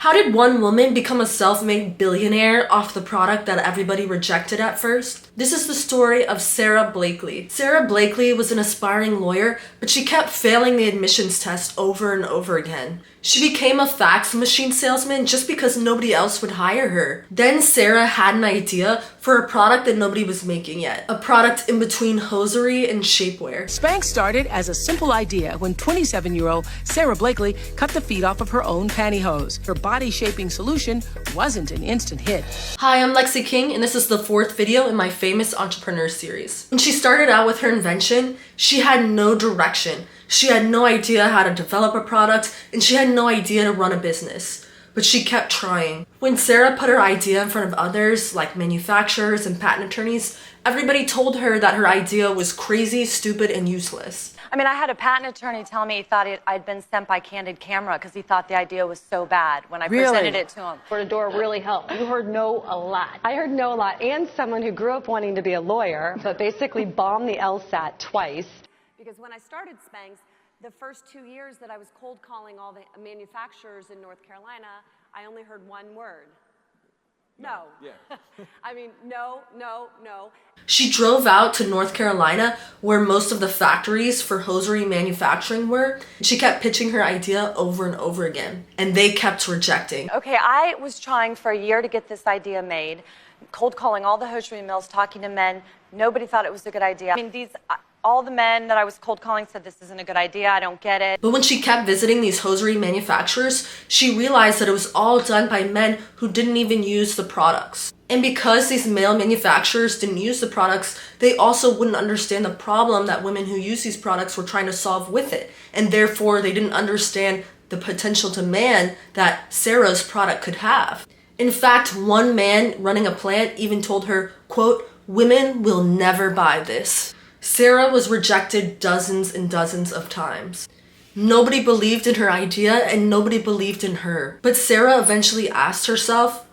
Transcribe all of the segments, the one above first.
How did one woman become a self-made billionaire off the product that everybody rejected at first? This is the story of Sara Blakely. Sara Blakely was an aspiring lawyer, but she kept failing the admissions test over and over again. She became a fax machine salesman just because nobody else would hire her. Then Sara had an idea for a product that nobody was making yet. A product in between hosiery and shapewear. Spanx started as a simple idea when 27-year-old Sara Blakely cut the feet off of her own pantyhose. Her body-shaping solution wasn't an instant hit. Hi, I'm Lexi King, and this is the 4th video in my famous entrepreneur series. When she started out with her invention, she had no direction. She had no idea how to develop a product, and she had no idea to run a business. But she kept trying. When Sara put her idea in front of others, like manufacturers and patent attorneys, everybody told her that her idea was crazy, stupid, and useless. I mean, I had a patent attorney tell me he thought I'd been sent by Candid Camera because he thought the idea was so bad when I presented it to him. Door-to-door really helped. You heard no a lot. I heard no a lot, and someone who grew up wanting to be a lawyer, but basically bombed the LSAT twice. Because when I started Spanx, the first 2 years that I was cold calling all the manufacturers in North Carolina, I only heard one word. No. Yeah. I mean, no, no, no. She drove out to North Carolina, where most of the factories for hosiery manufacturing were. She kept pitching her idea over and over again, and they kept rejecting. Okay, I was trying for a year to get this idea made, cold calling all the hosiery mills, talking to men. Nobody thought it was a good idea. I mean, all the men that I was cold calling said this isn't a good idea, I don't get it. But when she kept visiting these hosiery manufacturers, she realized that it was all done by men who didn't even use the products. And because these male manufacturers didn't use the products, they also wouldn't understand the problem that women who use these products were trying to solve with it. And therefore, they didn't understand the potential demand that Sara's product could have. In fact, one man running a plant even told her, quote, "Women will never buy this." Sara was rejected dozens and dozens of times. Nobody believed in her idea and nobody believed in her. But Sara eventually asked herself,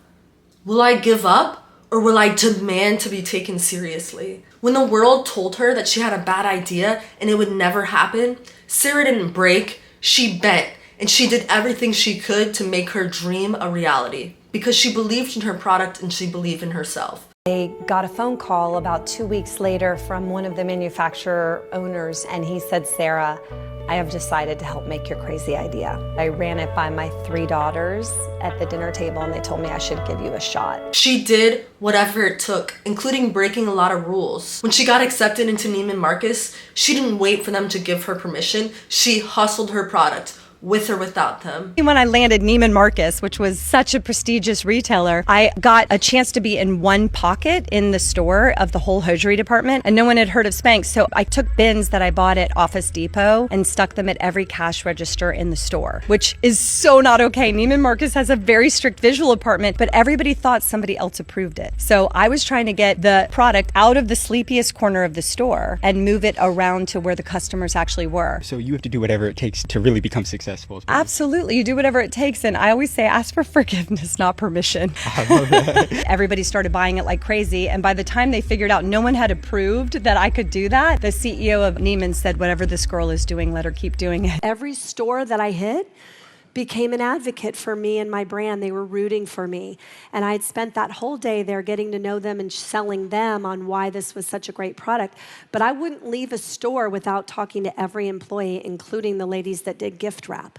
will I give up or will I demand to be taken seriously? When the world told her that she had a bad idea and it would never happen, Sara didn't break, she bent, and she did everything she could to make her dream a reality because she believed in her product and she believed in herself. I got a phone call about 2 weeks later from one of the manufacturer owners, and he said, "Sara, I have decided to help make your crazy idea." I ran it by my 3 daughters at the dinner table, and they told me I should give you a shot. She did whatever it took, including breaking a lot of rules. When she got accepted into Neiman Marcus, she didn't wait for them to give her permission. She hustled her product, with or without them. When I landed Neiman Marcus, which was such a prestigious retailer, I got a chance to be in one pocket in the store of the whole hosiery department, and no one had heard of Spanx. So I took bins that I bought at Office Depot and stuck them at every cash register in the store, which is so not okay. Neiman Marcus has a very strict visual department, but everybody thought somebody else approved it. So I was trying to get the product out of the sleepiest corner of the store and move it around to where the customers actually were. So you have to do whatever it takes to really become successful. Absolutely. You do whatever it takes. And I always say, ask for forgiveness, not permission. I love that. Everybody started buying it like crazy. And by the time they figured out no one had approved that I could do that, the CEO of Neiman said, whatever this girl is doing, let her keep doing it. Every store that I hit became an advocate for me and my brand. They were rooting for me. And I had spent that whole day there getting to know them and selling them on why this was such a great product. But I wouldn't leave a store without talking to every employee, including the ladies that did gift wrap.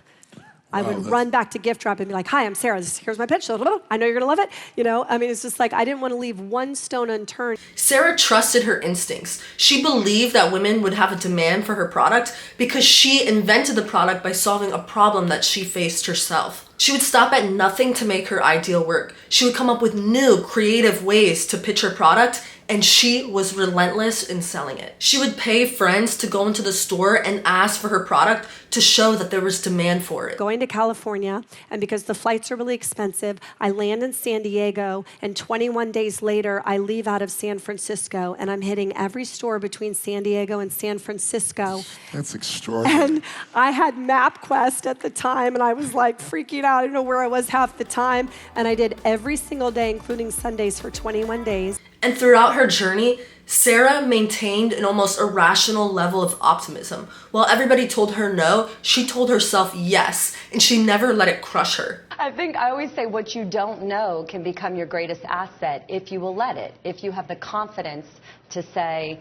I would run back to gift wrap and be like, "Hi, I'm Sara. Here's my pitch. I know you're going to love it." You know, I mean, it's just like I didn't want to leave one stone unturned. Sara trusted her instincts. She believed that women would have a demand for her product because she invented the product by solving a problem that she faced herself. She would stop at nothing to make her idea work. She would come up with new, creative ways to pitch her product, and she was relentless in selling it. She would pay friends to go into the store and ask for her product to show that there was demand for it. Going to California, and because the flights are really expensive, I land in San Diego, and 21 days later, I leave out of San Francisco, and I'm hitting every store between San Diego and San Francisco. That's extraordinary. And I had MapQuest at the time, and I was like freaking out. I didn't know where I was half the time, and I did every single day, including Sundays, for 21 days. And throughout her journey, Sara maintained an almost irrational level of optimism. While everybody told her no, she told herself yes, and she never let it crush her. I think I always say what you don't know can become your greatest asset if you will let it, if you have the confidence to say,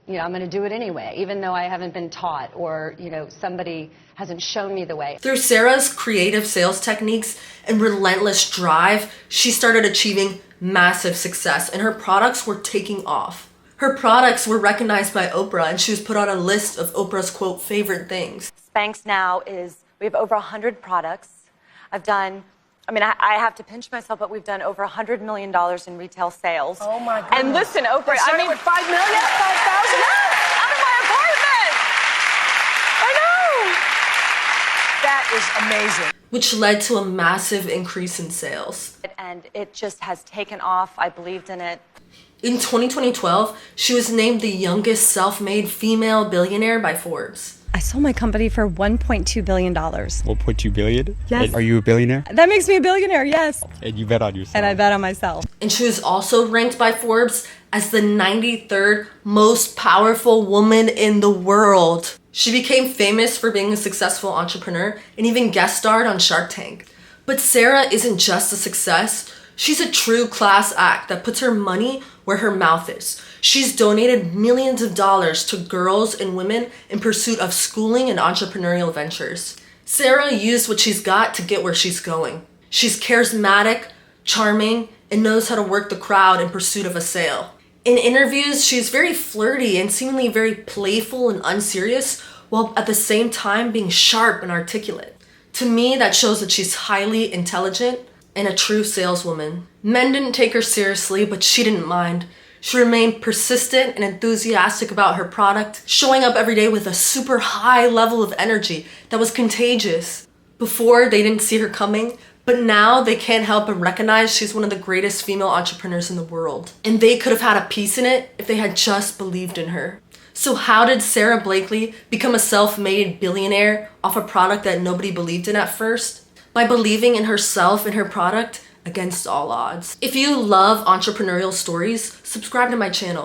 you know, I'm going to do it anyway, even though I haven't been taught or, you know, somebody hasn't shown me the way. Through Sara's creative sales techniques and relentless drive, she started achieving massive success, and her products were taking off. Her products were recognized by Oprah, and she was put on a list of Oprah's, quote, favorite things. Spanx now we have over 100 products. I've done, I have to pinch myself, but we've done over $100 million in retail sales. Oh my goodness. And listen, Oprah, with 5 million? 5,000 out of my apartment. I know. That is amazing. Which led to a massive increase in sales. And it just has taken off. I believed in it. In 2012, she was named the youngest self-made female billionaire by Forbes. I sold my company for $1.2 billion. 1.2 billion? Yes. And are you a billionaire? That makes me a billionaire, yes. And you bet on yourself. And I bet on myself. And she was also ranked by Forbes as the 93rd most powerful woman in the world. She became famous for being a successful entrepreneur and even guest starred on Shark Tank. But Sara isn't just a success. She's a true class act that puts her money where her mouth is. She's donated millions of dollars to girls and women in pursuit of schooling and entrepreneurial ventures. Sara used what she's got to get where she's going. She's charismatic, charming, and knows how to work the crowd in pursuit of a sale. In interviews, she's very flirty and seemingly very playful and unserious, while at the same time being sharp and articulate. To me, that shows that she's highly intelligent and a true saleswoman. Men didn't take her seriously, but she didn't mind. She remained persistent and enthusiastic about her product, showing up every day with a super high level of energy that was contagious. Before, they didn't see her coming, but now they can't help but recognize she's one of the greatest female entrepreneurs in the world. And they could have had a piece in it if they had just believed in her. So how did Sara Blakely become a self-made billionaire off a product that nobody believed in at first? By believing in herself and her product against all odds. If you love entrepreneurial stories, subscribe to my channel.